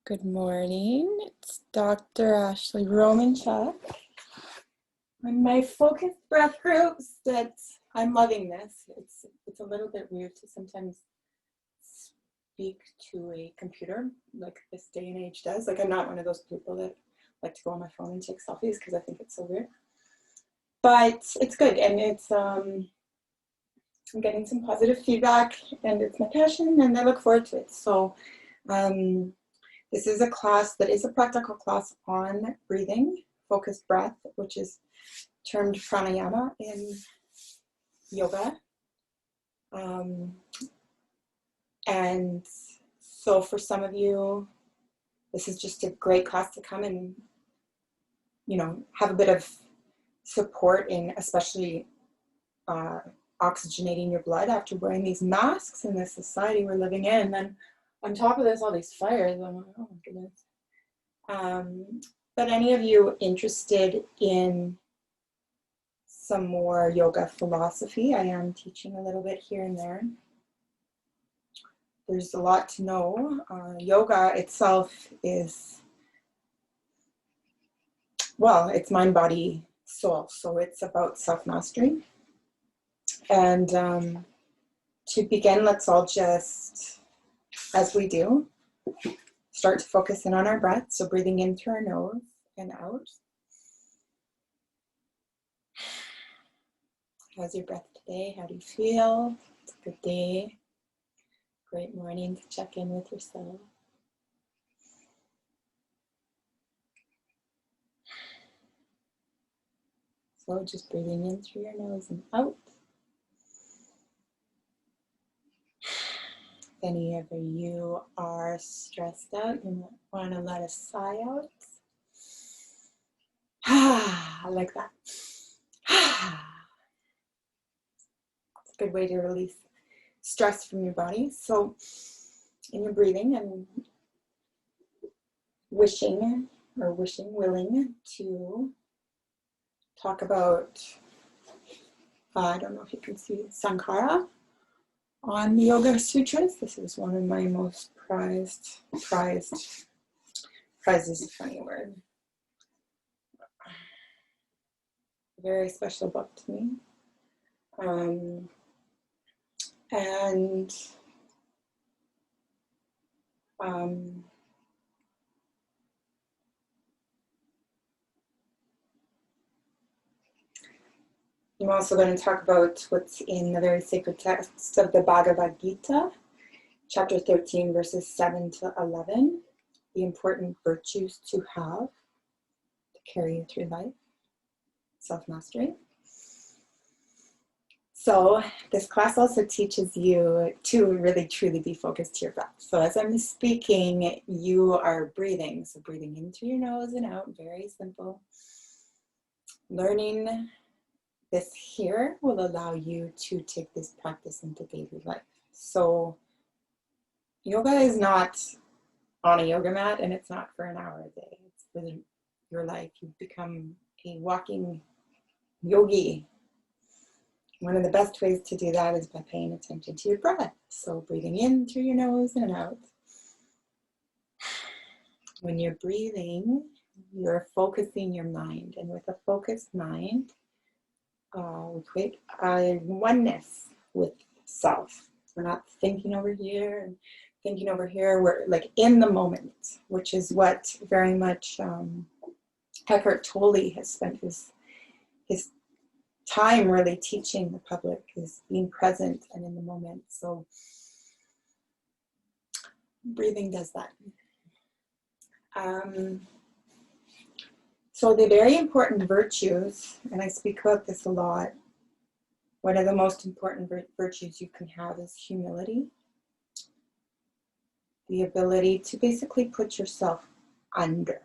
Good morning. It's Dr. Ashley Romanchuk. On my focused breath groups that I'm loving this. It's a little bit weird to sometimes speak to a computer like this day and age does. Like I'm not one of those people that like to go on my phone and take selfies because I think it's so weird. But it's good, and it's I'm getting some positive feedback, and it's my passion, and I look forward to it. So this is a class that is a practical class on breathing, focused breath, which is termed Pranayama in yoga. And so for some of you, this is just a great class to come and, have a bit of support in, especially oxygenating your blood after wearing these masks in this society we're living in. And then on top of this, all these fires. I'm like, oh my goodness. But any of you interested in some more yoga philosophy, I am teaching a little bit here and there. There's a lot to know. Yoga itself is, well, it's mind, body, soul. So it's about self-mastery. And to begin, let's all just, as we do, start to focus in on our breath. So breathing in through our nose and out. How's your breath today? How do you feel? It's a good day. Great morning to check in with yourself. So just breathing in through your nose and out. If any of you are stressed out, you might want to let a sigh out. Like that. It's a good way to release stress from your body. So in your breathing, and willing to talk about, I don't know if you can see Sankara on the Yoga Sutras. This is one of my most prized is a funny word. A very special book to me. I'm also going to talk about what's in the very sacred text of the Bhagavad Gita, Chapter 13, verses 7 to 11, the important virtues to have to carry you through life, self-mastery. So this class also teaches you to really truly be focused to your breath. So as I'm speaking, you are breathing. So breathing in through your nose and out, very simple. Learning this here will allow you to take this practice into daily life. So yoga is not on a yoga mat, and it's not for an hour a day. It's for your life. You become a walking yogi. One of the best ways to do that is by paying attention to your breath. So breathing in through your nose and out. When you're breathing, you're focusing your mind. And with a focused mind, we create a oneness with self. We're not thinking over here and thinking over here. We're like in the moment, which is what very much Eckhart Tolle has spent his time really teaching the public, is being present and in the moment. So breathing does that. So the very important virtues, and I speak about this a lot, one of the most important virtues you can have is humility. The ability to basically put yourself under.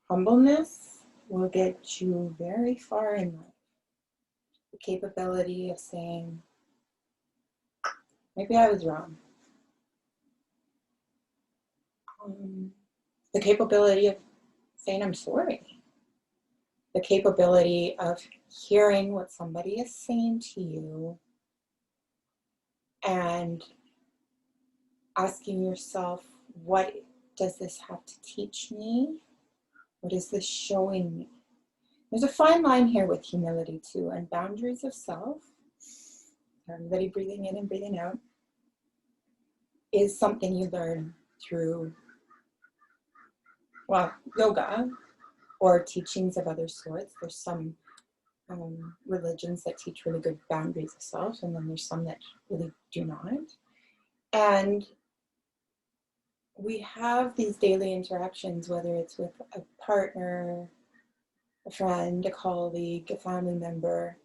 Humbleness will get you very far in life. The capability of saying, maybe I was wrong. The capability of saying I'm sorry. The capability of hearing what somebody is saying to you and asking yourself, what does this have to teach me? What is this showing me? There's a fine line here with humility too, and boundaries of self. Everybody breathing in and breathing out is something you learn through, well, yoga or teachings of other sorts. There's some religions that teach really good boundaries of self, and then there's some that really do not. And we have these daily interactions, whether it's with a partner, a friend, a colleague, a family member,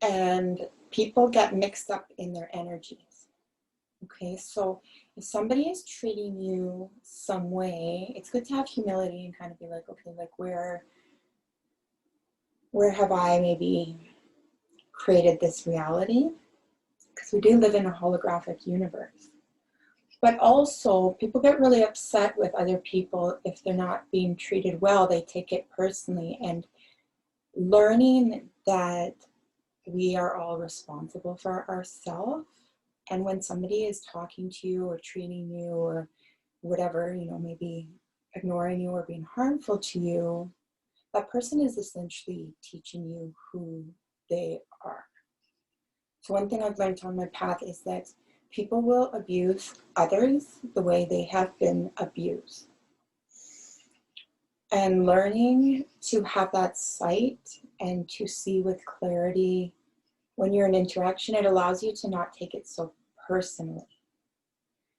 and people get mixed up in their energies. Okay, so if somebody is treating you some way, it's good to have humility and kind of be like, okay, like where have I maybe created this reality? Because we do live in a holographic universe. But also, people get really upset with other people if they're not being treated well. They take it personally. And learning that we are all responsible for ourselves. And when somebody is talking to you or treating you or whatever, you know, maybe ignoring you or being harmful to you, that person is essentially teaching you who they are. So one thing I've learned on my path is that people will abuse others the way they have been abused. And learning to have that sight and to see with clarity when you're in interaction, it allows you to not take it so personally.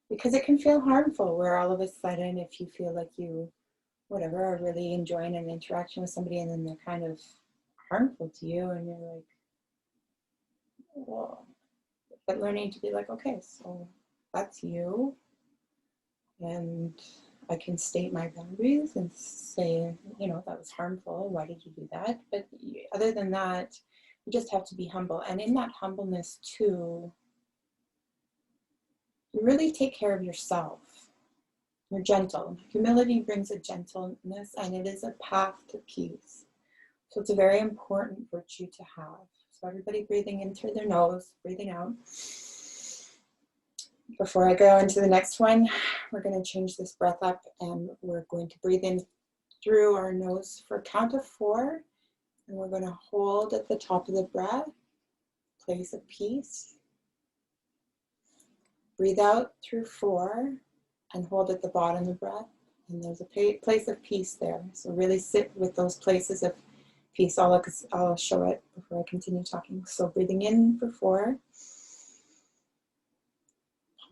Because it can feel harmful where all of a sudden, if you feel like you, whatever, are really enjoying an interaction with somebody and then they're kind of harmful to you and you're like, whoa. But learning to be like, okay, so that's you. And I can state my boundaries and say, you know, that was harmful. Why did you do that? But other than that, you just have to be humble. And in that humbleness too, you really take care of yourself. You're gentle. Humility brings a gentleness and it is a path to peace. So it's a very important virtue to have. So everybody breathing in through their nose, breathing out. Before I go into the next one, we're going to change this breath up and we're going to breathe in through our nose for a count of 4. And we're going to hold at the top of the breath, place of peace. Breathe out through 4 and hold at the bottom of the breath. And there's a place of peace there. So really sit with those places of peace. I'll show it before I continue talking. So breathing in for 4.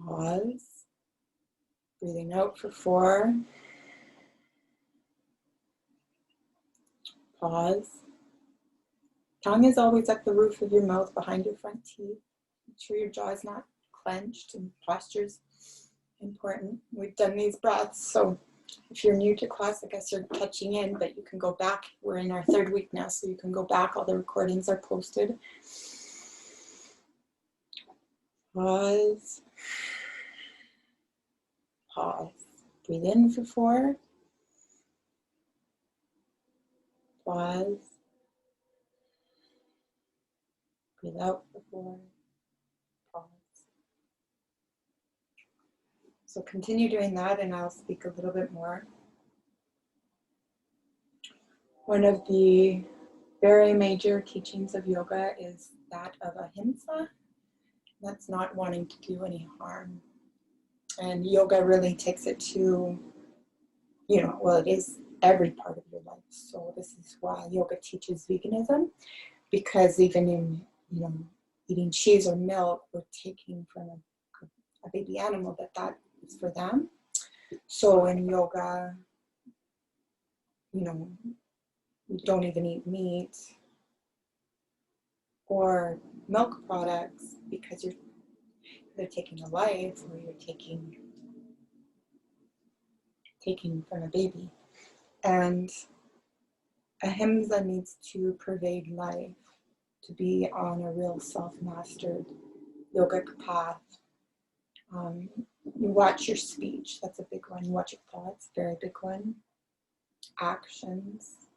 Pause. Breathing out for 4. Pause. Tongue is always at the roof of your mouth behind your front teeth. Make sure your jaw is not clenched and posture's important. We've done these breaths, so if you're new to class, I guess you're catching in, but you can go back. We're in our 3rd week now, so you can go back. All the recordings are posted. Pause. Pause. Breathe in for 4. Pause. Breathe out for 4. Pause. So continue doing that and I'll speak a little bit more. One of the very major teachings of yoga is that of ahimsa. That's not wanting to do any harm. And yoga really takes it to, you know, well, it is every part of your life. So this is why yoga teaches veganism, because even in, you know, eating cheese or milk, we're taking from a baby animal that is for them. So in yoga, you know, you don't even eat meat or milk products because you're either taking a life or you're taking from a baby. And ahimsa needs to pervade life, to be on a real self-mastered yogic path. You watch your speech, that's a big one. You watch your thoughts, very big one. Actions.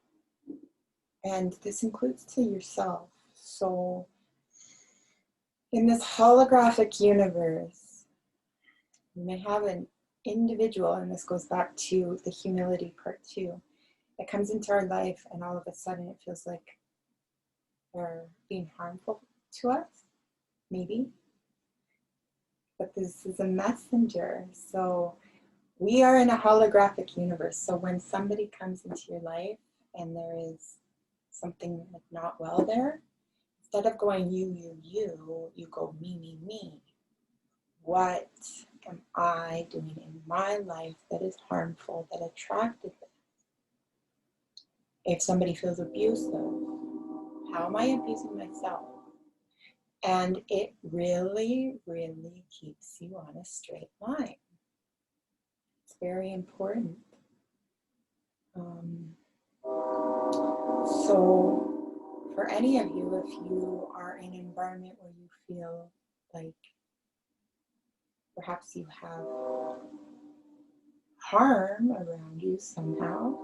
And this includes to yourself. So in this holographic universe, You may have an individual, and this goes back to the humility part too, that comes into our life and all of a sudden it feels like they're being harmful to us, maybe. But this is a messenger. So we are in a holographic universe. So when somebody comes into your life and there is something like not well there, instead of going you go me. What am I doing in my life that is harmful, that attracted this? If somebody feels abusive, how am I abusing myself? And it really, really keeps you on a straight line. It's very important. So for any of you, if you are in an environment where you feel like perhaps you have harm around you somehow,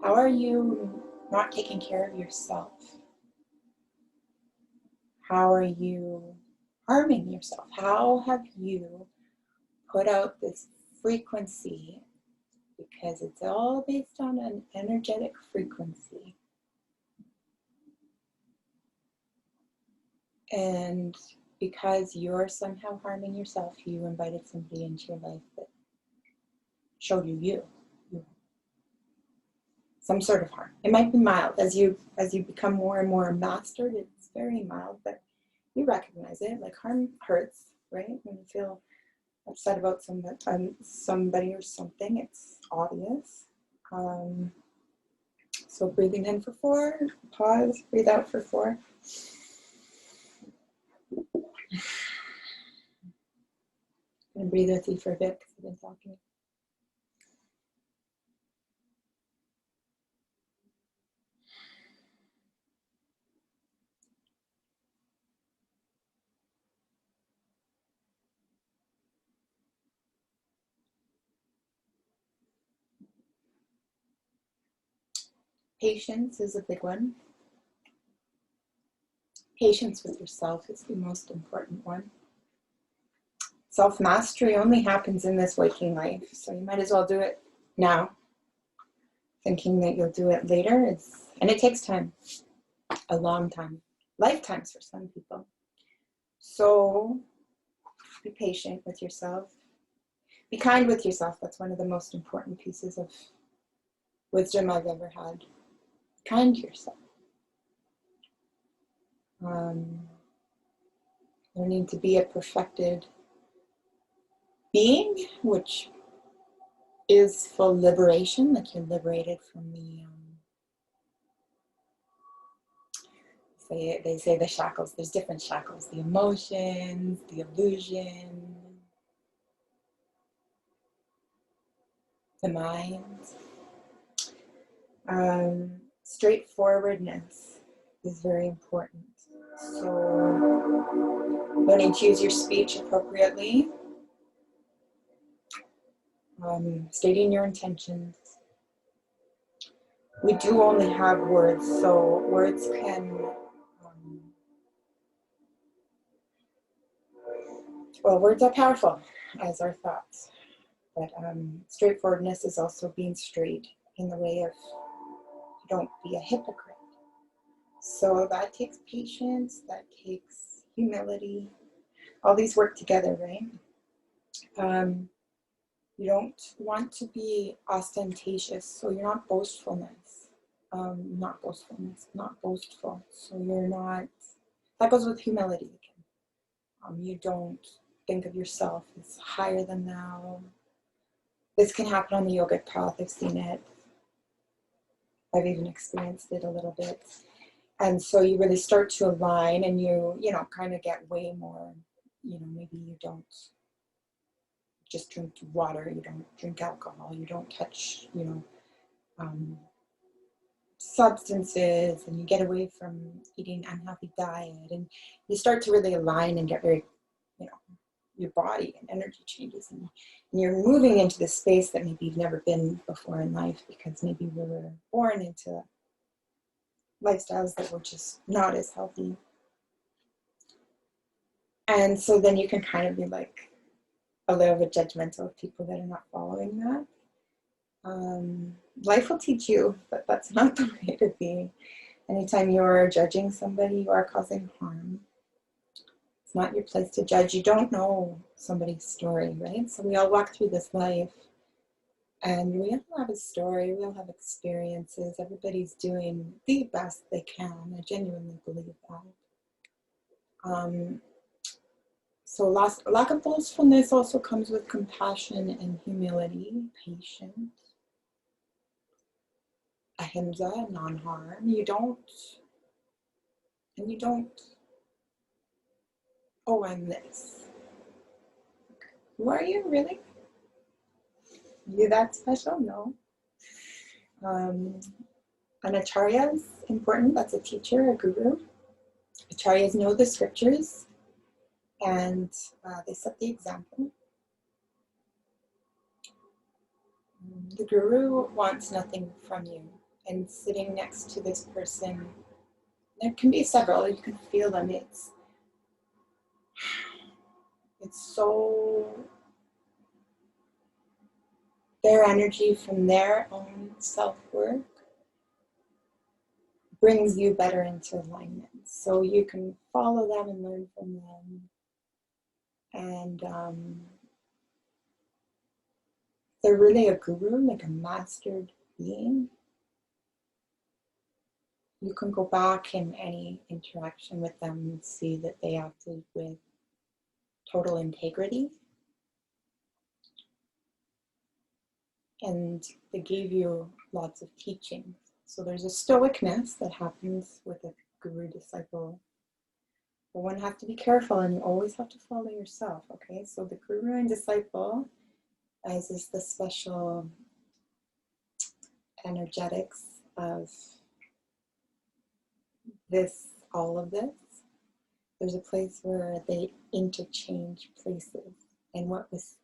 how are you not taking care of yourself? How are you harming yourself? How have you put out this frequency? Because it's all based on an energetic frequency. And because you're somehow harming yourself, you invited somebody into your life that showed you some sort of harm. It might be mild. As you become more and more mastered, it's very mild, but you recognize it. Like harm hurts, right? When you feel upset about somebody or something, it's obvious. So breathing in for 4, pause, breathe out for 4. And breathe with you for a bit because I've been talking. Patience is a big one. Patience with yourself is the most important one. Self-mastery only happens in this waking life, so you might as well do it now. Thinking that you'll do it later, and it takes time, a long time, lifetimes for some people. So be patient with yourself. Be kind with yourself. That's one of the most important pieces of wisdom I've ever had. Be kind to yourself. Learning to be a perfected being, which is full liberation, like you're liberated from the, they say the shackles, there's different shackles, the emotions, the illusion, the mind. Straightforwardness is very important. So learning to use your speech appropriately, stating your intentions. We do only have words, so words can, words are powerful as our thoughts, but straightforwardness is also being straight in the way of, don't be a hypocrite. So that takes patience, that takes humility. All these work together, right? You don't want to be ostentatious, so you're not boastfulness. Not boastful. So you're not, that goes with humility again. You don't think of yourself as higher than thou. This can happen on the yogic path, I've seen it. I've even experienced it a little bit. And so you really start to align and you kind of get way more, maybe you don't just drink water, you don't drink alcohol, you don't touch, substances, and you get away from eating unhealthy diet, and you start to really align and get very, your body and energy changes, and you're moving into this space that maybe you've never been before in life because maybe we were born into lifestyles that were just not as healthy. And so then you can kind of be like, a little bit judgmental of people that are not following that. Life will teach you, but that's not the way to be. Anytime you're judging somebody, you are causing harm. It's not your place to judge. You don't know somebody's story, right? So we all walk through this life and we all have a story, we all have experiences. Everybody's doing the best they can. I genuinely believe that. So lack of boastfulness also comes with compassion and humility, patience, ahimsa, non-harm. You don't, oh, I'm this. Who are you, really? You that special? No. An acharya is important. That's a teacher, a guru. Acharyas know the scriptures and they set the example. The guru wants nothing from you. And sitting next to this person, there can be several, you can feel them. It's so, their energy from their own self-work brings you better into alignment. So you can follow them and learn from them. And they're really a guru, like a mastered being. You can go back in any interaction with them and see that they acted with total integrity. And they gave you lots of teachings. So there's a stoicness that happens with a guru-disciple. But one has to be careful and you always have to follow yourself, okay? So the guru and disciple is the special energetics of this, all of this. There's a place where they interchange places, and what was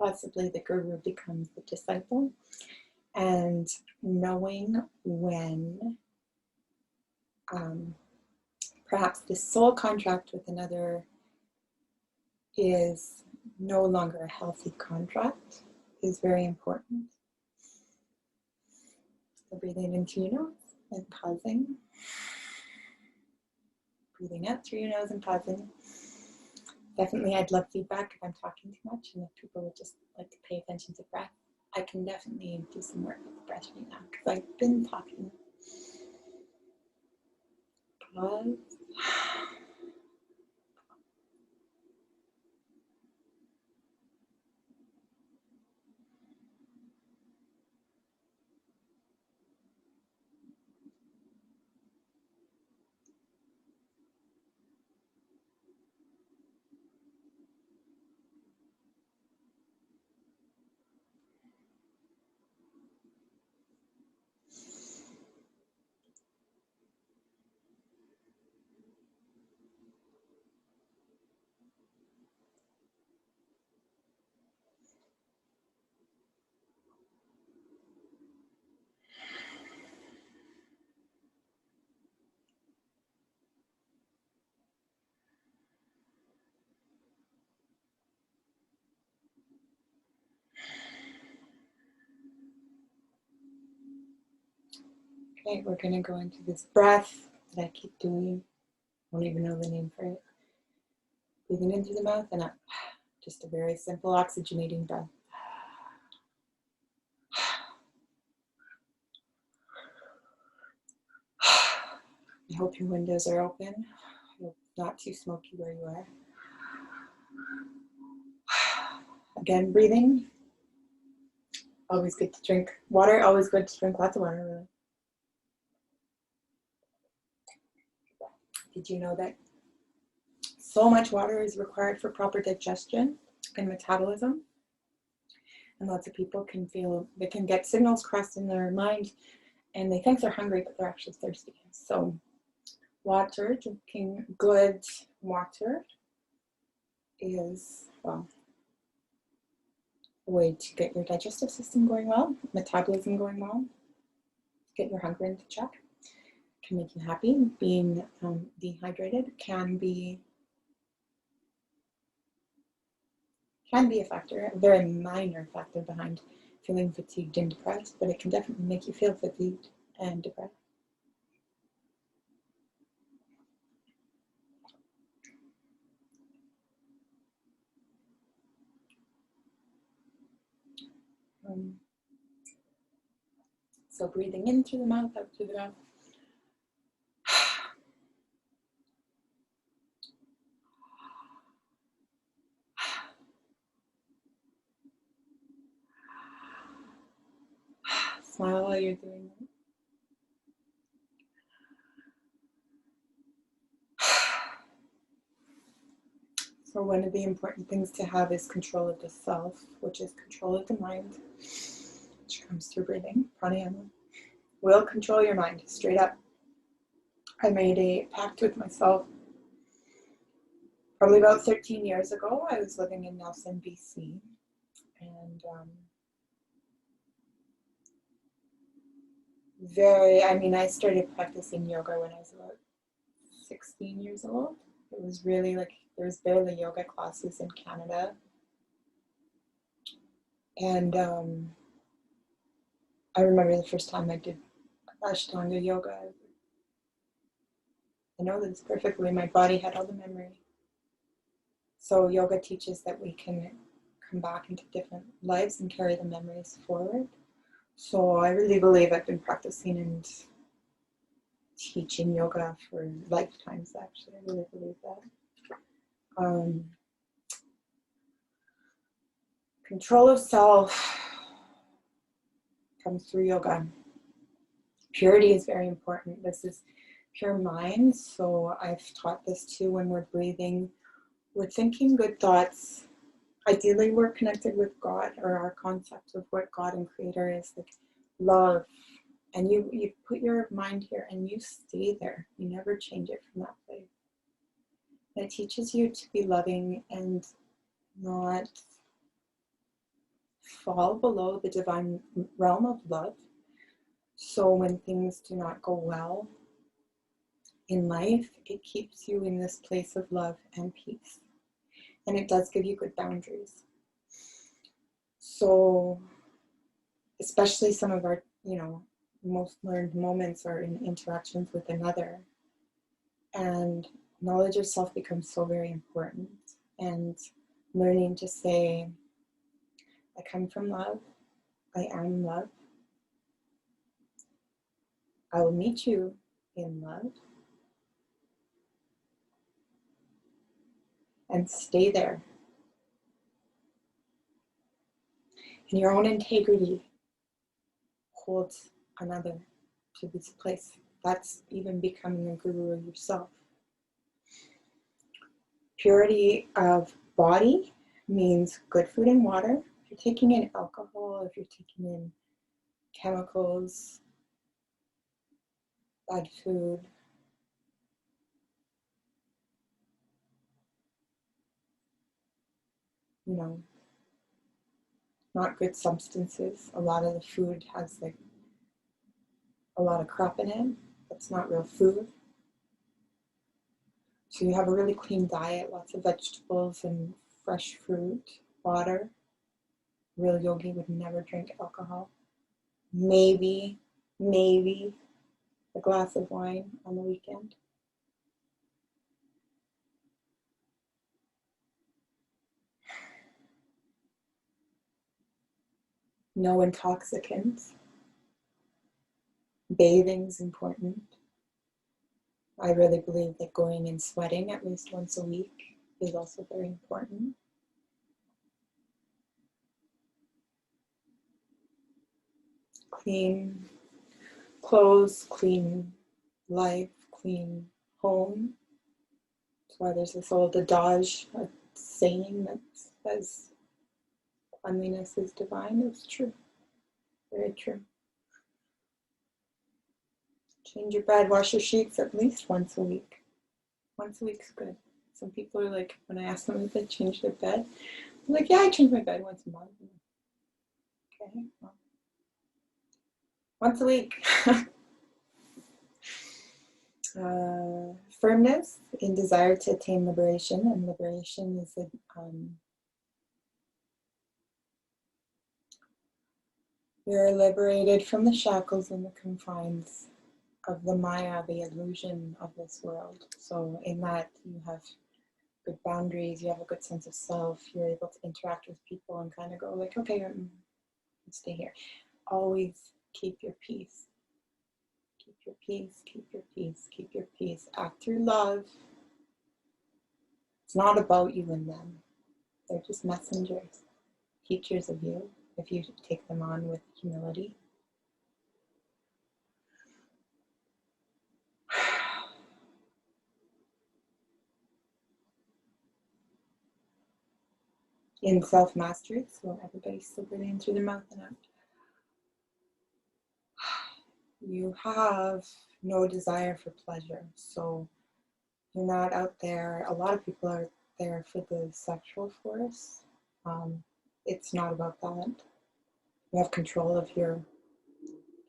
possibly the guru becomes the disciple, and knowing when perhaps the soul contract with another is no longer a healthy contract is very important. So breathing in through your nose and pausing. Breathing out through your nose and pausing. Definitely, I'd love feedback if I'm talking too much and if people would just like to pay attention to breath. I can definitely do some work with the breath right now because I've been talking. Pause. Okay, we're going to go into this breath that I keep doing. I don't even know the name for it. Breathing in through the mouth and up. Just a very simple oxygenating breath. I hope your windows are open. I hope it's not too smoky where you are. Again, breathing. Always good to drink water. Always good to drink lots of water, really. Did you know that so much water is required for proper digestion and metabolism? And lots of people can feel, they can get signals crossed in their mind and they think they're hungry, but they're actually thirsty. So water, drinking good water is, well, a way to get your digestive system going well, metabolism going well, get your hunger into check. Can make you happy. Being dehydrated can can be a factor, a very minor factor behind feeling fatigued and depressed, but it can definitely make you feel fatigued and depressed. So breathing in through the mouth, out through the mouth. Smile while you're doing it. So one of the important things to have is control of the self, which is control of the mind, which comes through breathing, pranayama. Will control your mind, straight up. I made a pact with myself probably about 13 years ago. I was living in Nelson, BC, and I started practicing yoga when I was about 16 years old. It was really like, there was barely yoga classes in Canada. And I remember the first time I did Ashtanga yoga. I know this perfectly. My body had all the memory. So yoga teaches that we can come back into different lives and carry the memories forward. So I really believe I've been practicing and teaching yoga for lifetimes, actually. I really believe that. Control of self comes through yoga. Purity is very important. This is pure mind. So I've taught this too when we're breathing. We're thinking good thoughts. Ideally, we're connected with God, or our concept of what God and Creator is, like love. And you put your mind here and you stay there. You never change it from that place. And it teaches you to be loving and not fall below the divine realm of love. So when things do not go well in life, it keeps you in this place of love and peace. And it does give you good boundaries. So especially some of our, most learned moments are in interactions with another. And knowledge of self becomes so very important. And learning to say, I come from love. I am love. I will meet you in love. And stay there. And your own integrity holds another to this place. That's even becoming a guru of yourself. Purity of body means good food and water. If you're taking in alcohol, if you're taking in chemicals, bad food, not good substances. A lot of the food has like a lot of crap in it. That's not real food. So you have a really clean diet, lots of vegetables and fresh fruit, water. Real yogi would never drink alcohol. Maybe a glass of wine on the weekend. No intoxicants. Bathing's important. I really believe that going and sweating at least once a week is also very important. Clean clothes, clean life, clean home. That's why there's this old adage, a saying that says cleanliness is divine. It's true. Very true. Change your bed, wash your sheets at least once a week. Once a week's good. Some people are like, when I ask them if they change their bed, I'm like, yeah, I change my bed once a month. Okay, well, once a week. Firmness in desire to attain liberation, and liberation is You're liberated from the shackles and the confines of the Maya, the illusion of this world. So in that you have good boundaries, you have a good sense of self, you're able to interact with people and kind of go like, okay, stay here. Always keep your peace. Keep your peace, keep your peace, keep your peace. Act through love. It's not about you and them. They're just messengers, teachers of you, if you take them on with humility. In self-mastery, so everybody's still breathing through their mouth and out. You have no desire for pleasure, so you're not out there. A lot of people are there for the sexual force. It's not about that. You have control of your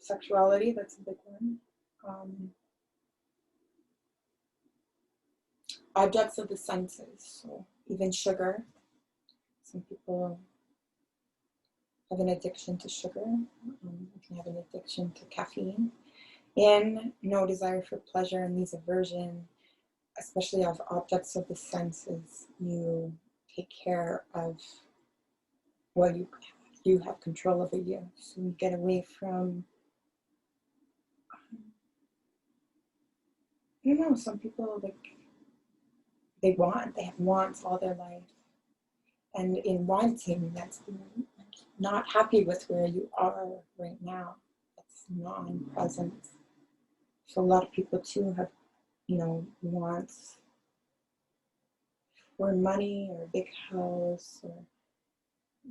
sexuality, that's a big one. Objects of the senses, so even sugar. Some people have an addiction to sugar. You can have an addiction to caffeine. And no desire for pleasure and these aversion, especially of objects of the senses. You take care of what you have control over you. So you get away from, I don't know, some people like, they have wants all their life. And in wanting, that's not happy with where you are right now. That's non-presence. So a lot of people too have, wants for money or a big house,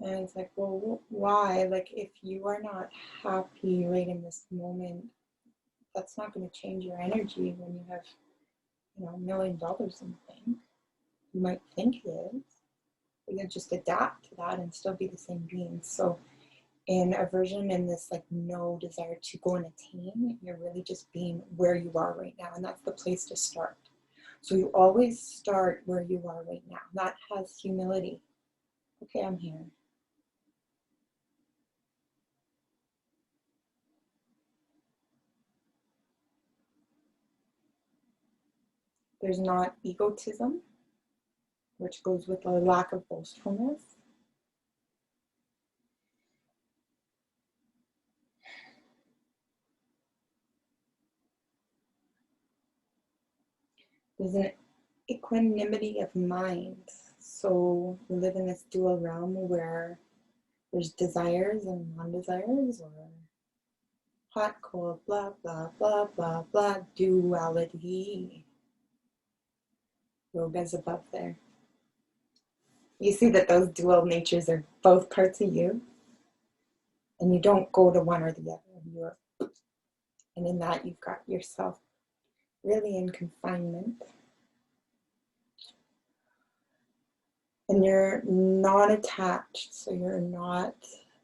and it's like, well, why? Like, if you are not happy right in this moment, that's not going to change your energy when you have, $1 million in the bank. You might think it is, but you'll just adapt to that and still be the same being. So in aversion and this like no desire to go and attain, you're really just being where you are right now, and that's the place to start. So you always start where you are right now. That has humility. Okay, I'm here. There's not egotism, which goes with a lack of boastfulness. There's an equanimity of mind. So we live in this dual realm where there's desires and non-desires, or hot, cold, blah, blah, blah, blah, blah, duality. Yoga's above there. You see that those dual natures are both parts of you, and you don't go to one or the other. And in that, you've got yourself really in confinement. And you're not attached, so you're not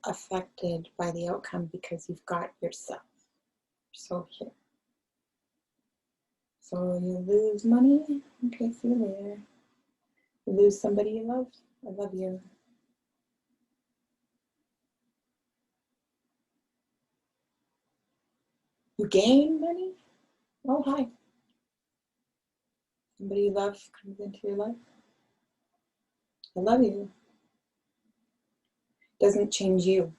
affected by the outcome because you've got yourself. So here. So you lose money, okay, see you later. You lose somebody you love, I love you. You gain money, oh hi. Somebody you love comes into your life, I love you. Doesn't change you.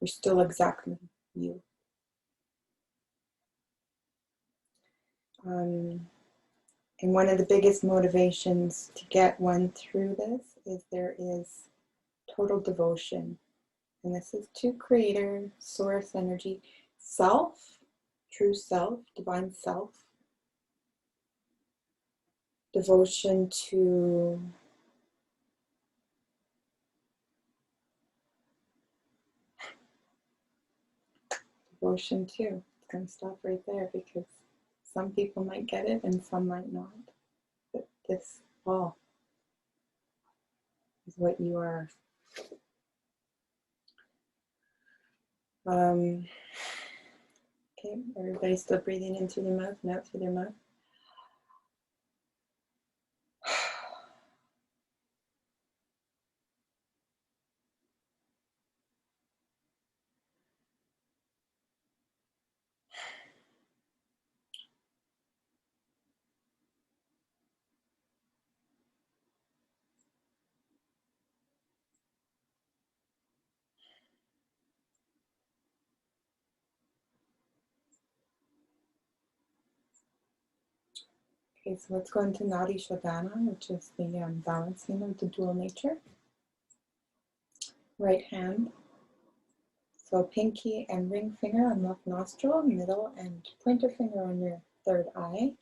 You're still exactly you. And one of the biggest motivations to get one through this is there is total devotion. And this is to Creator, Source Energy, Self, True Self, Divine Self. Devotion to devotion to. It's going to stop right there because some people might get it and some might not. But this all is what you are. Okay, everybody's still breathing in through their mouth and out through their mouth. Okay, so let's go into Nadi Shodhana, which is the balancing of the dual nature. Right hand. So pinky and ring finger on left nostril, middle and pointer finger on your third eye,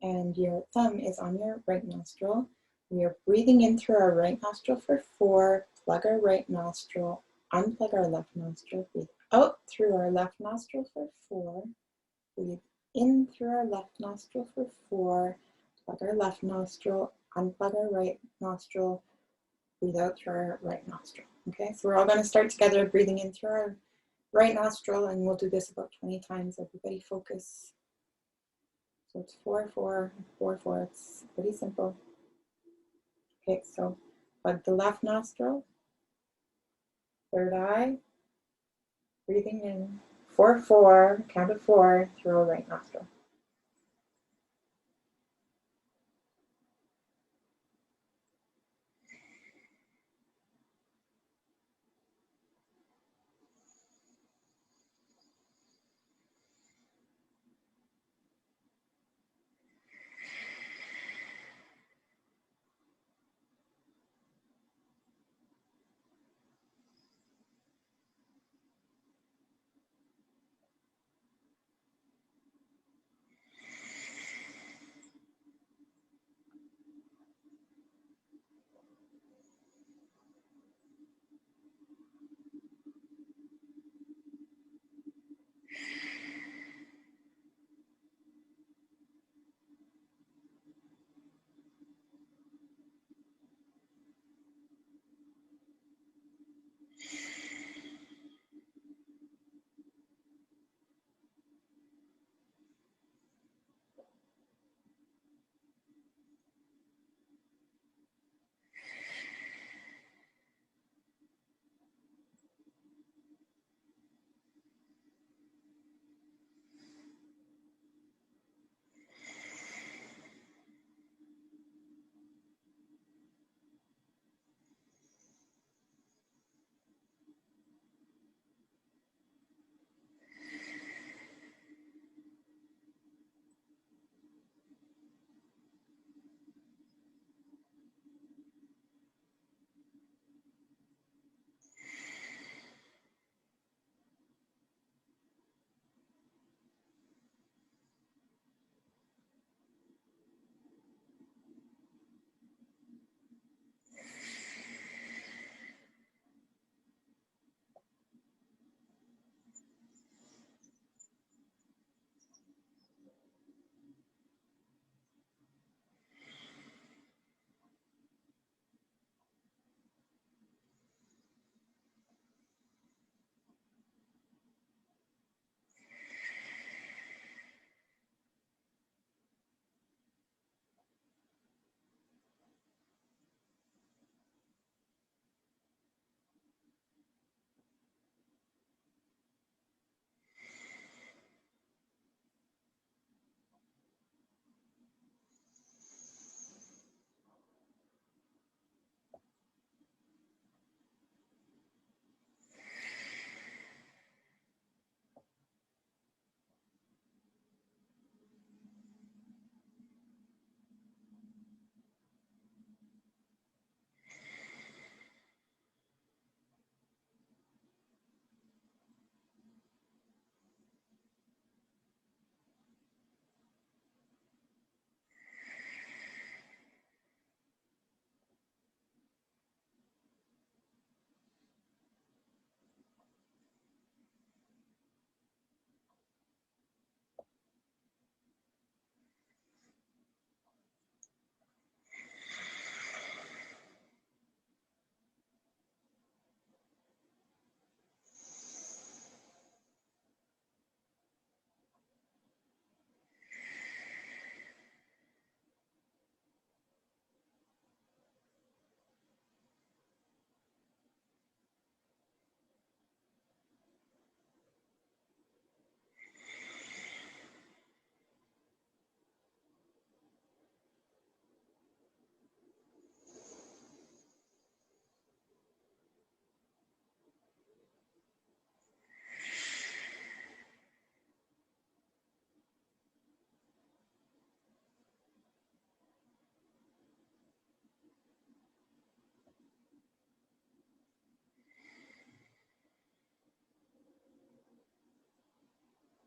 and your thumb is on your right nostril. We are breathing in through our right nostril for 4, plug our right nostril, unplug our left nostril, breathe out through our left nostril for 4, breathe in through our left nostril for 4, plug our left nostril, unplug our right nostril, breathe out through our right nostril. Okay, so we're all going to start together breathing in through our right nostril, and we'll do this about 20 times. Everybody focus. So it's 4, 4, 4, 4. It's pretty simple. Okay, so plug the left nostril, third eye, breathing in 4, 4, count of 4 through our right nostril.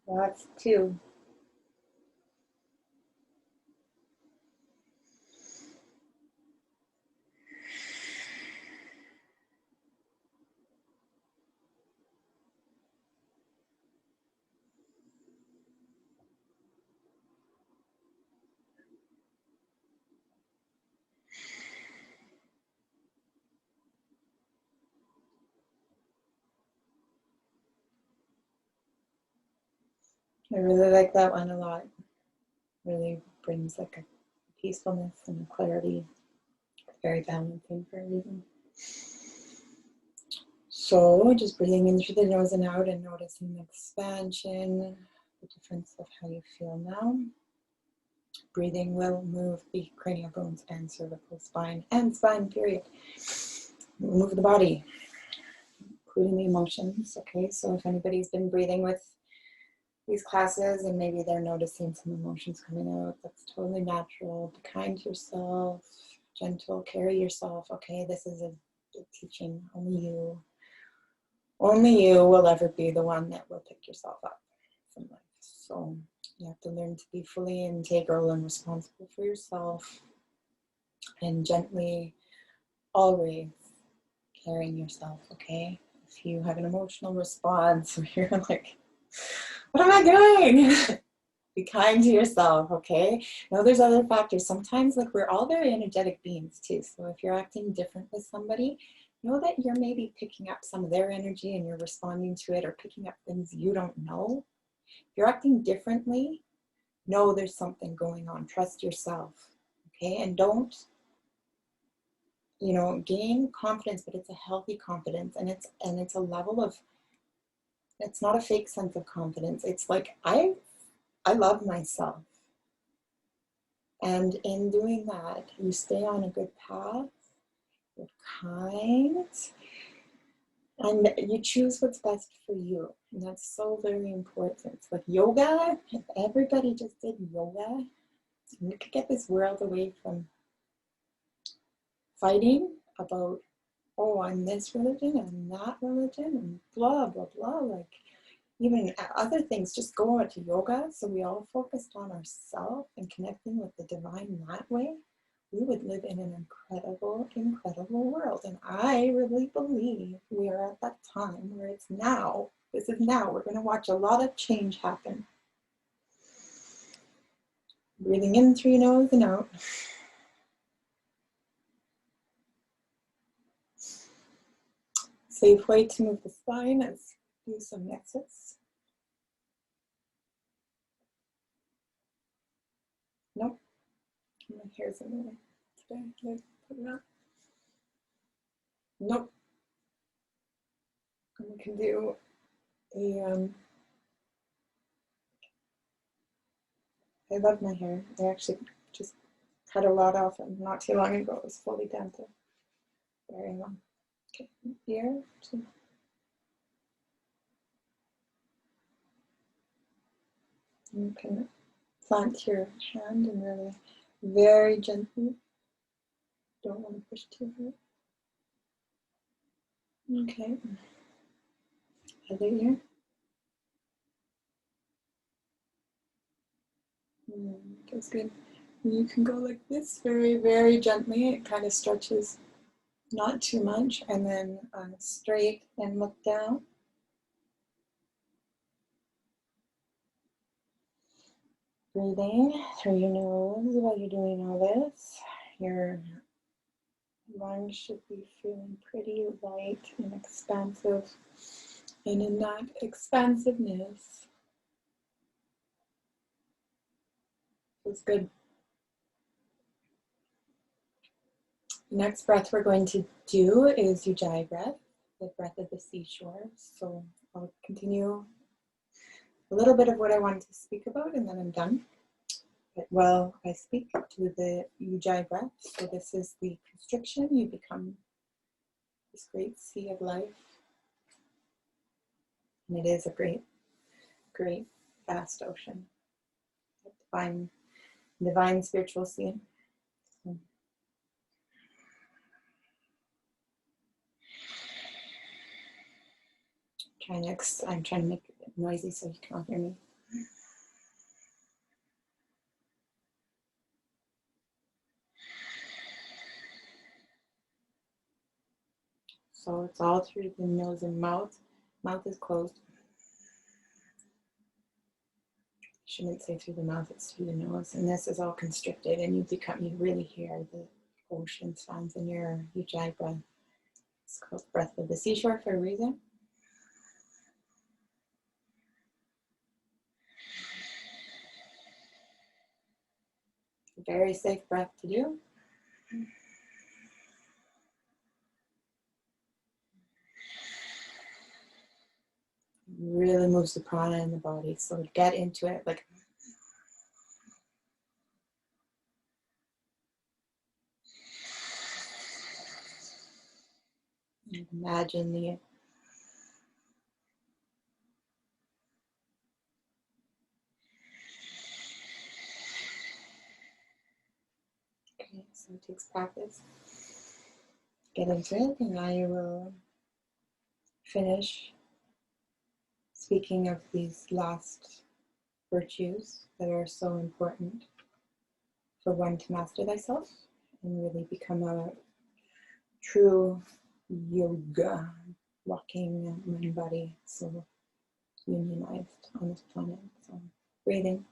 That's two. I really like that one a lot. Really brings like a peacefulness and a clarity. Very balancing for a reason. So just breathing in through the nose and out and noticing the expansion, the difference of how you feel now. Breathing will move the cranial bones and cervical spine and spine, period. Move the body, including the emotions. Okay, so if anybody's been breathing with these classes and maybe they're noticing some emotions coming out, that's totally natural. Be kind to yourself, gentle, carry yourself. Okay, this is a teaching. Only you will ever be the one that will pick yourself up from life. So you have to learn to be fully integral and responsible for yourself and gently always carrying yourself, okay? If you have an emotional response where you're like, what am I doing? Be kind to yourself, okay? Now there's other factors. Sometimes like we're all very energetic beings too. So if you're acting different with somebody, know that you're maybe picking up some of their energy and you're responding to it or picking up things you don't know. If you're acting differently, know there's something going on. Trust yourself, okay? And don't, gain confidence, but it's a healthy confidence, and it's a level of, it's not a fake sense of confidence. It's like I love myself. And in doing that, you stay on a good path, you're kind, and you choose what's best for you. And that's so very important. It's like yoga. If everybody just did yoga, we could get this world away from fighting about, oh, I'm this religion, I'm that religion, and blah, blah, blah. Like, even other things, just go out to yoga. So we all focused on ourselves and connecting with the divine that way, we would live in an incredible, incredible world. And I really believe we are at that time where it's now. This is now. We're going to watch a lot of change happen. Breathing in through your nose and out. Safe way to move the spine is do some exits. Nope. My hair's in the way today. Can I put it up? Nope. And we can do a, I love my hair. I actually just cut a lot off and not too long ago. It was fully down to very long. Okay, here. You can plant your hand and really very gently. Don't want to push too hard. Okay. Other ear. That's good. You can go like this very, very gently. It kind of stretches, not too much, and then straight and look down. Breathing through your nose while you're doing all this. Your lungs should be feeling pretty light and expansive. And in that expansiveness, feels good. The next breath we're going to do is Ujjayi breath, the breath of the seashore. So I'll continue a little bit of what I wanted to speak about and then I'm done. But while I speak to the Ujjayi breath, so this is the constriction, you become this great sea of life. And it is a great, great, vast ocean. Divine spiritual sea. So, I'm trying to make it noisy so you can all hear me. So it's all through the nose and mouth. Mouth is closed. Shouldn't say through the mouth, it's through the nose. And this is all constricted, and you really hear the ocean sounds in your ujjayi breath. It's called breath of the seashore for a reason. Very safe breath to do. Really moves the prana in the body. So get into it. Like, imagine the so it takes practice. Get into it, and I will finish speaking of these last virtues that are so important for one to master thyself and really become a true yoga, walking mind, body, soul, unionized on this planet. So breathing.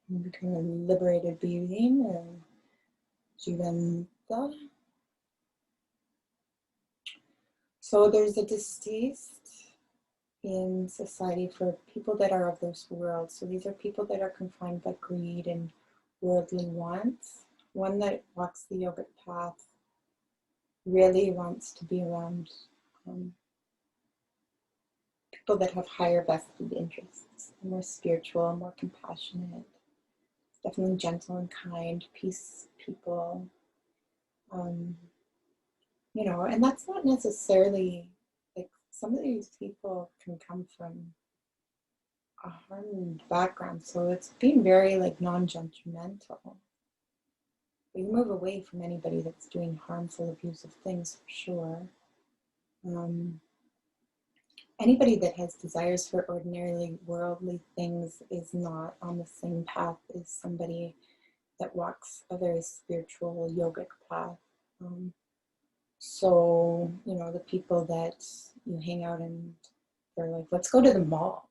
And become a liberated being, Jivanta. So there's a distaste in society for people that are of this world. So these are people that are confined by greed and worldly wants. One that walks the yogic path really wants to be around people that have higher vested interests, more spiritual, more compassionate, definitely gentle and kind, peace people. You know, and that's not necessarily, like, some of these people can come from a harmed background, so it's being very like non-judgmental. We move away from anybody that's doing harmful, abusive things for sure. Anybody that has desires for ordinarily worldly things is not on the same path as somebody that walks a very spiritual yogic path. So, you know, the people that you hang out and they're like, let's go to the mall.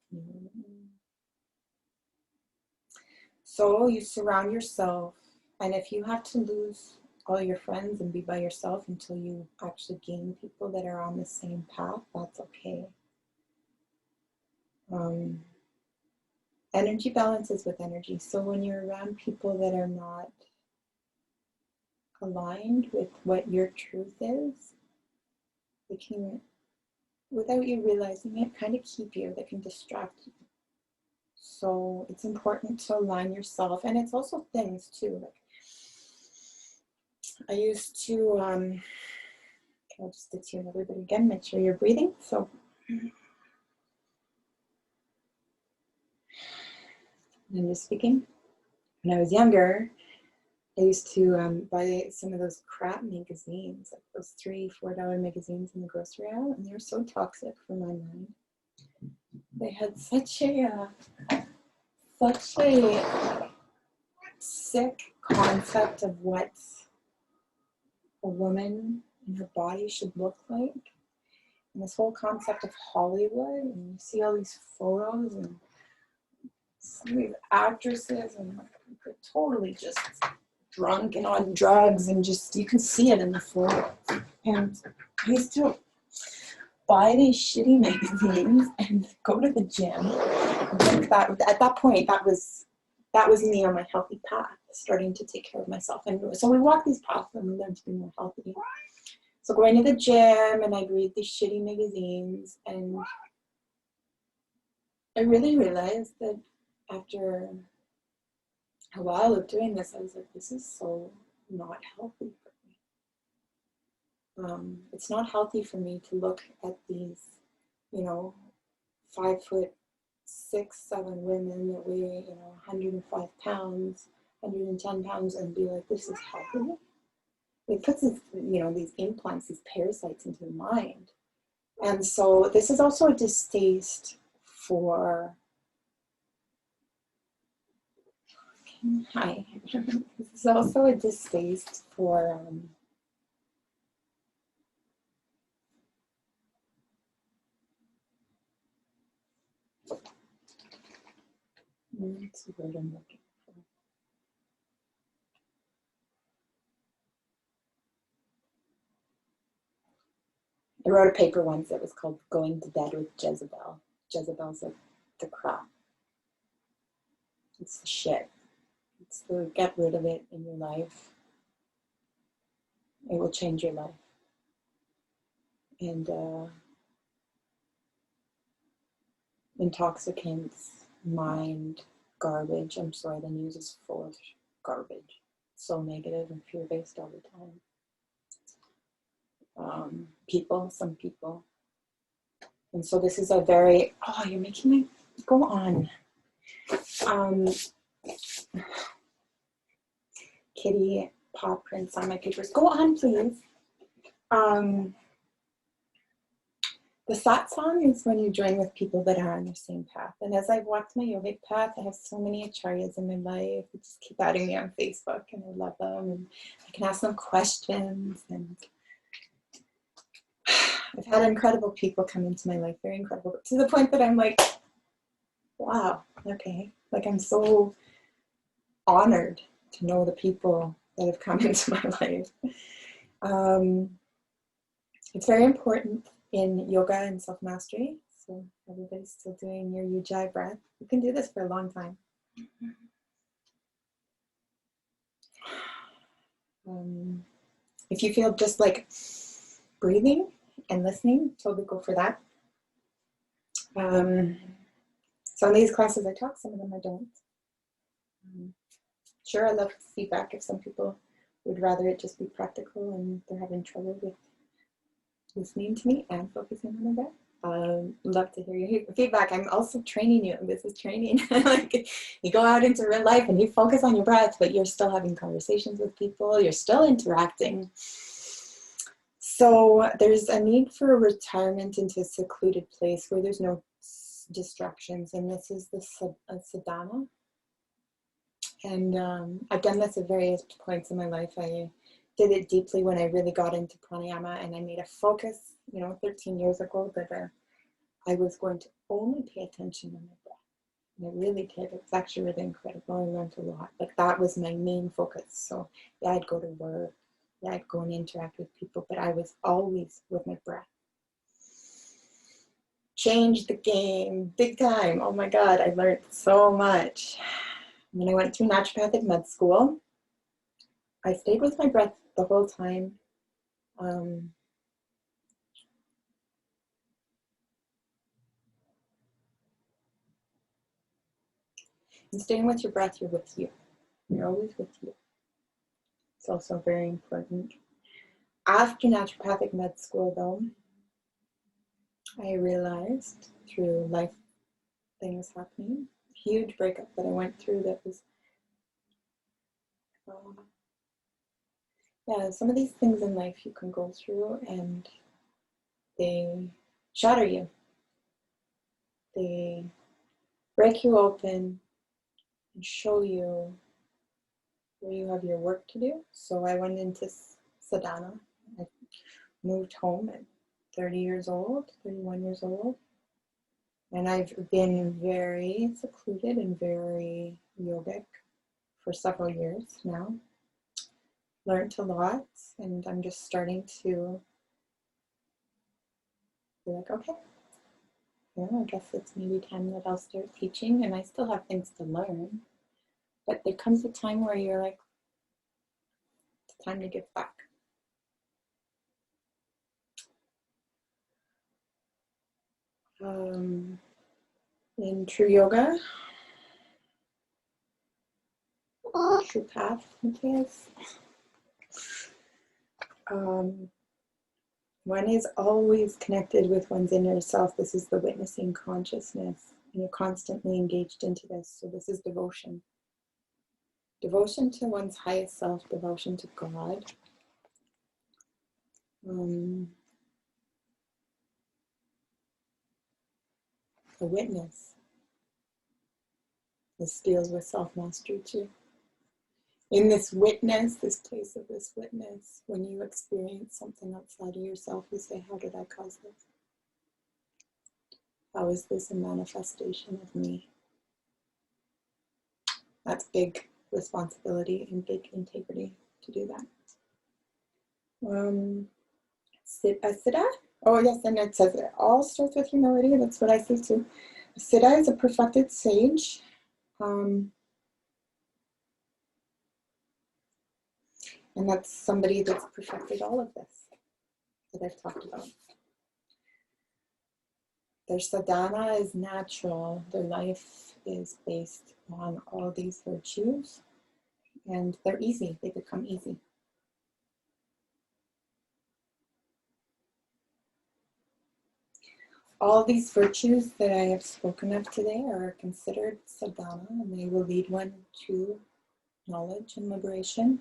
So you surround yourself, and if you have to lose all your friends and be by yourself until you actually gain people that are on the same path, that's okay. Energy balances with energy. So when you're around people that are not aligned with what your truth is, they can, without you realizing it, kind of keep you, they can distract you. So it's important to align yourself, and it's also things too. Like, I used to, I'll just attune everybody again, make sure you're breathing. So I'm just speaking. When I was younger, I used to buy some of those crap magazines, like those $3-4 magazines in the grocery aisle, and they were so toxic for my mind. They had such a sick concept of what a woman in her body should look like, and this whole concept of Hollywood, and you see all these photos and some of these actresses, and they're totally just drunk and on drugs, and just, you can see it in the photos. And I used to buy these shitty magazines and go to the gym. I think that at that point, that was me on my healthy path, starting to take care of myself. And so we walk these paths and we learn to be more healthy. So going to the gym, and I'd read these shitty magazines, and I really realized that after a while of doing this, I was like, this is so not healthy for me. It's not healthy for me to look at these, you know, 5'6", 7 women that weigh, you know, 105 pounds, 110 pounds, and be like, this is healthy. it puts these, these implants, these parasites into the mind. And so this is also a distaste for, hi, this is also a distaste for what's the word I'm looking for? I wrote a paper once that was called Going to Bed with Jezebel. Jezebel's like the crap. It's the shit. It's the get rid of it in your life. It will change your life. And intoxicants, mind, garbage. I'm sorry, the news is full of garbage. So negative and fear-based all the time. Some people. And so this is a very, oh, you're making me go on. Kitty paw prints on my papers. Go on, please. The satsang is when you join with people that are on the same path. And as I've walked my yogic path, I have so many acharyas in my life who just keep adding me on Facebook, and I love them. And I can ask them questions. And I've had incredible people come into my life, very incredible, to the point that I'm like, wow, okay. Like, I'm so honored to know the people that have come into my life. It's very important in yoga and self-mastery. So everybody's still doing your ujjayi breath. You can do this for a long time. If you feel just like breathing and listening, totally go for that. Some of these classes I talk, some of them I don't. Sure, I love feedback if some people would rather it just be practical and they're having trouble with listening to me and focusing on their breath. Love to hear your feedback. I'm also training you. This is training. Like, you go out into real life and you focus on your breath, but you're still having conversations with people. You're still interacting. So there's a need for a retirement into a secluded place where there's no distractions. And this is the sadhana. And I've done this at various points in my life. I did it deeply when I really got into pranayama, and I made a focus, 13 years ago, that I was going to only pay attention on my breath. And I really did. It was actually really incredible. I learned a lot. Like, that was my main focus. So yeah, I'd go to work. Yeah, I'd go and interact with people, but I was always with my breath. Changed the game big time. Oh my God, I learned so much. When I went through naturopathic med school, I stayed with my breath the whole time. And staying with your breath, you're with you. You're always with you. It's also very important. After naturopathic med school, though, I realized through life things happening, huge breakup that I went through that was, yeah, some of these things in life you can go through and they shatter you. They break you open and show you where you have your work to do. So I went into sadhana. I moved home at 30 years old, 31 years old. And I've been very secluded and very yogic for several years now. Learned a lot, and I'm just starting to be like, okay, I guess it's maybe time that I'll start teaching, and I still have things to learn. But there comes a time where you're like, it's time to give back. In true yoga, true path, I guess, one is always connected with one's inner self. This is the witnessing consciousness, and you're constantly engaged into this. So this is devotion. Devotion to one's highest self, devotion to God. A witness. This deals with self-mastery too. In this witness, this place of this witness, when you experience something outside of yourself, you say, how did I cause this? How is this a manifestation of me? That's big responsibility and big integrity to do that. Siddha? Oh yes, and it says it all starts with humility. That's what I say too. Siddha is a perfected sage. And that's somebody that's perfected all of this that I've talked about. Their sadhana is natural. Their life is based on all these virtues. And they're easy. They become easy. All these virtues that I have spoken of today are considered sadhana, and they will lead one to knowledge and liberation.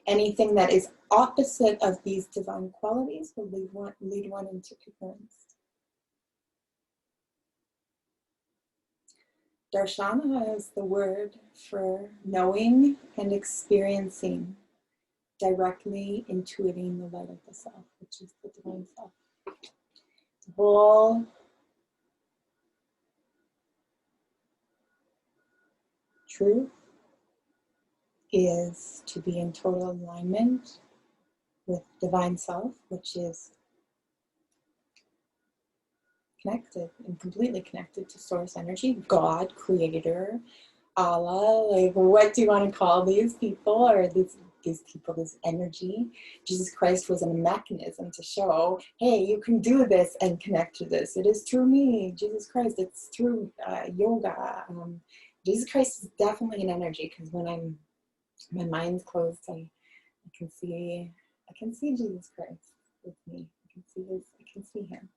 Anything that is opposite of these divine qualities will lead one into ignorance. Darshana is the word for knowing and experiencing, directly intuiting the light of the self, which is the divine self. The whole truth is to be in total alignment with divine self, which is connected and completely connected to source energy, God, creator, Allah, like what do you want to call these people, or these people, this energy? Jesus Christ was a mechanism to show, hey, you can do this and connect to this. It is through me, Jesus Christ. It's through yoga. Jesus Christ is definitely an energy, because when my mind's closed, I can see Jesus Christ with me. I can see him.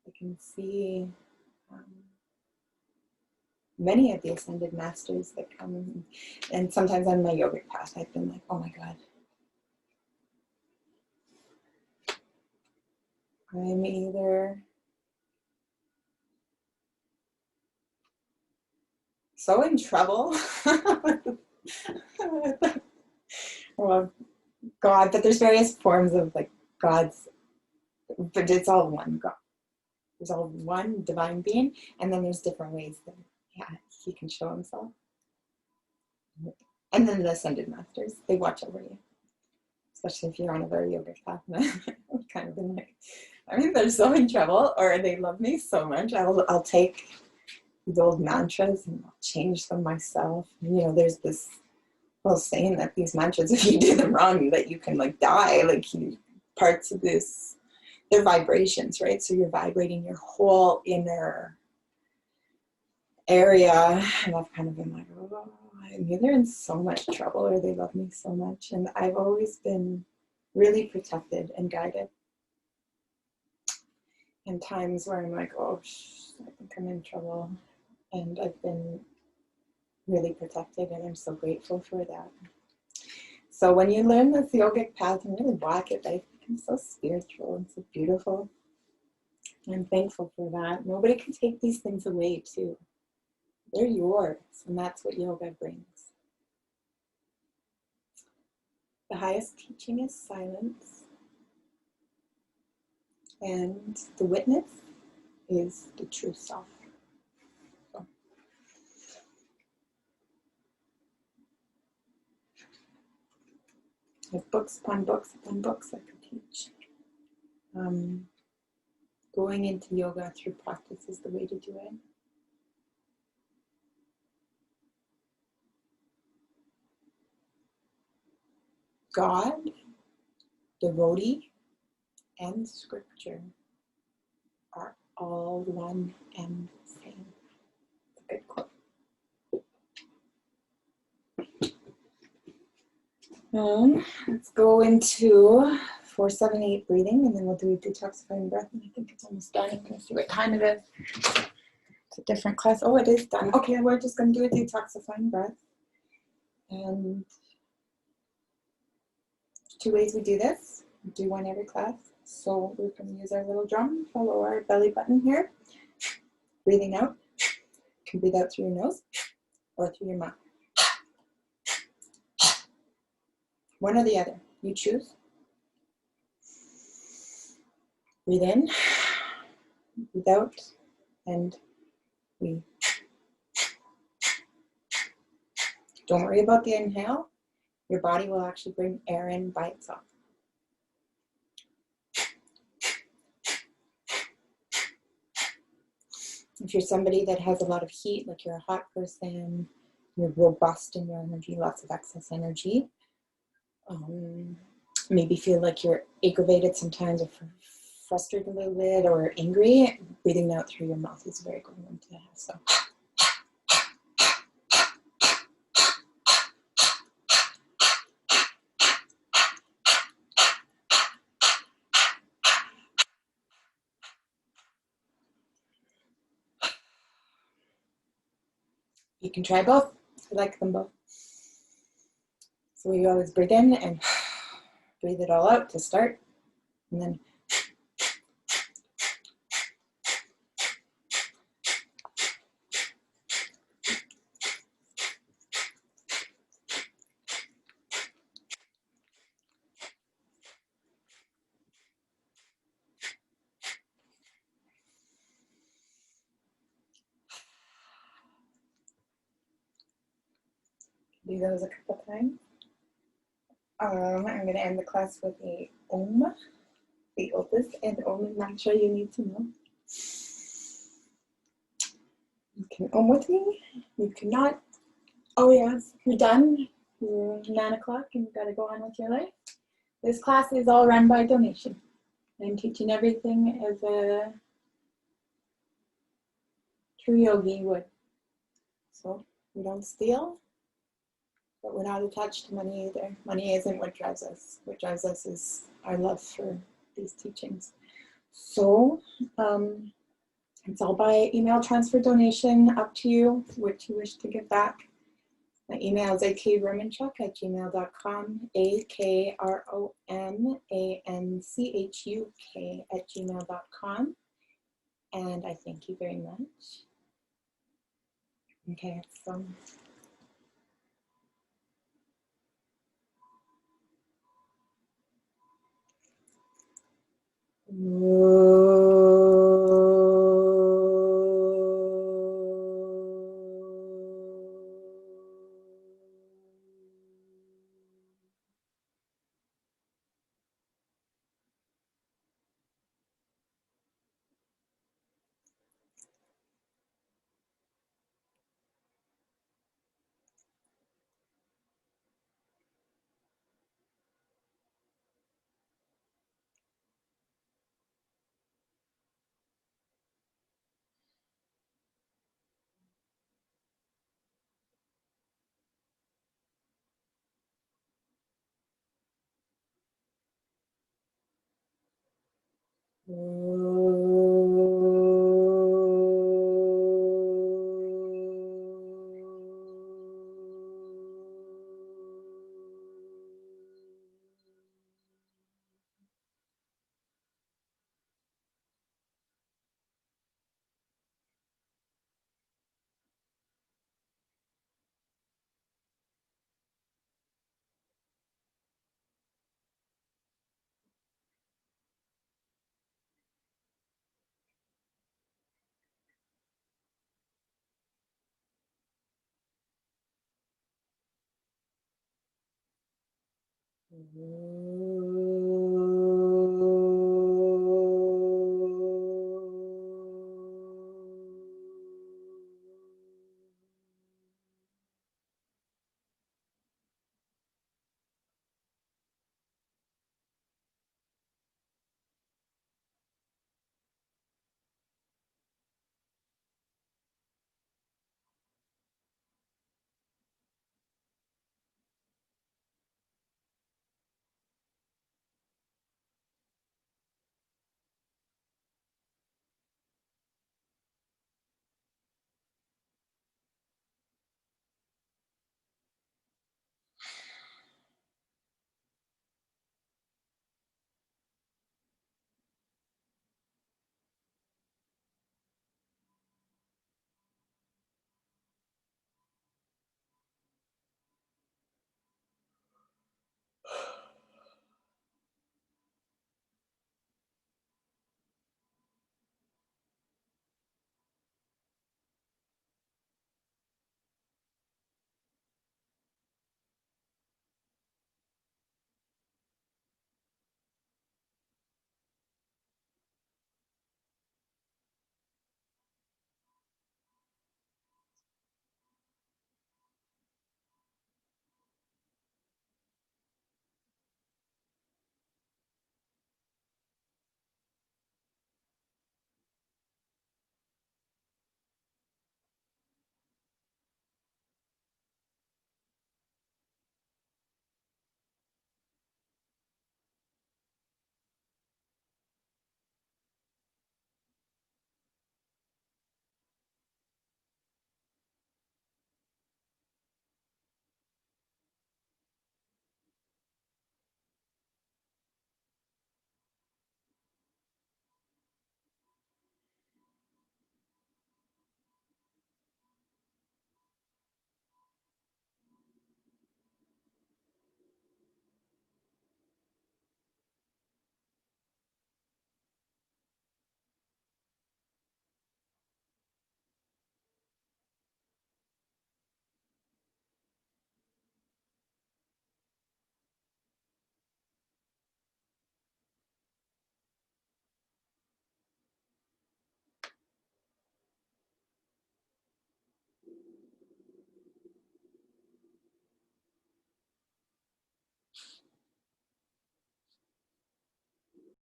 I can see many of the ascended masters that come, and sometimes on my yogic path, I've been like, oh my God, I'm either so in trouble or God, but there's various forms of like God's, but it's all one God. There's all one divine being, and then there's different ways that he can show himself. And then the ascended masters, they watch over you, especially if you're on a very yogic path. I've kind of been like, I mean, they're so in trouble, or they love me so much. I'll take these old mantras and I'll change them myself. You know, there's this whole saying that these mantras, if you do them wrong, that you can like die. Like parts of this, they're vibrations, right? So you're vibrating your whole inner area, and I've kind of been like, oh, I'm either in so much trouble or they love me so much. And I've always been really protected and guided. And times where I'm like, oh, I think I'm in trouble. And I've been really protected, and I'm so grateful for that. So when you learn this yogic path and really walk it, life becomes so spiritual and so beautiful. I'm thankful for that. Nobody can take these things away too. They're yours, and that's what yoga brings. The highest teaching is silence, and the witness is the true self. So. I have books upon books upon books I could teach. Going into yoga through practice is the way to do it. God, devotee, and scripture are all one and the same. It's a good quote. Let's go into 4-7-8 breathing, and then we'll do a detoxifying breath. And I think it's almost done. I'm going to see what time it is. It's a different class. Oh, it is done. Okay, we're just going to do a detoxifying breath. And two ways we do this. We do one every class. So we're going to use our little drum, follow our belly button here. Breathing out. You can breathe out through your nose or through your mouth. One or the other. You choose. Breathe in, breathe out, and breathe. Don't worry about the inhale. Your body will actually bring air in by itself. If you're somebody that has a lot of heat, like you're a hot person, you're robust in your energy, lots of excess energy, maybe feel like you're aggravated sometimes or frustrated a little bit or angry, breathing out through your mouth is a very good one to have. So. You can try both. I like them both. So we always breathe in and breathe it all out to start. And then do those a couple times. I'm going to end the class with a Om, the oldest and only mantra you need to know. You can Om with me, you cannot. Oh yes, you're done. You're 9 o'clock and you've got to go on with your life. This class is all run by donation. I'm teaching everything as a true yogi would. So we don't steal, but we're not attached to money either. Money isn't what drives us. What drives us is our love for these teachings. So it's all by email transfer donation, up to you, what you wish to give back. My email is akromanchuk@gmail.com, akromanchuk@gmail.com. And I thank you very much. Okay, so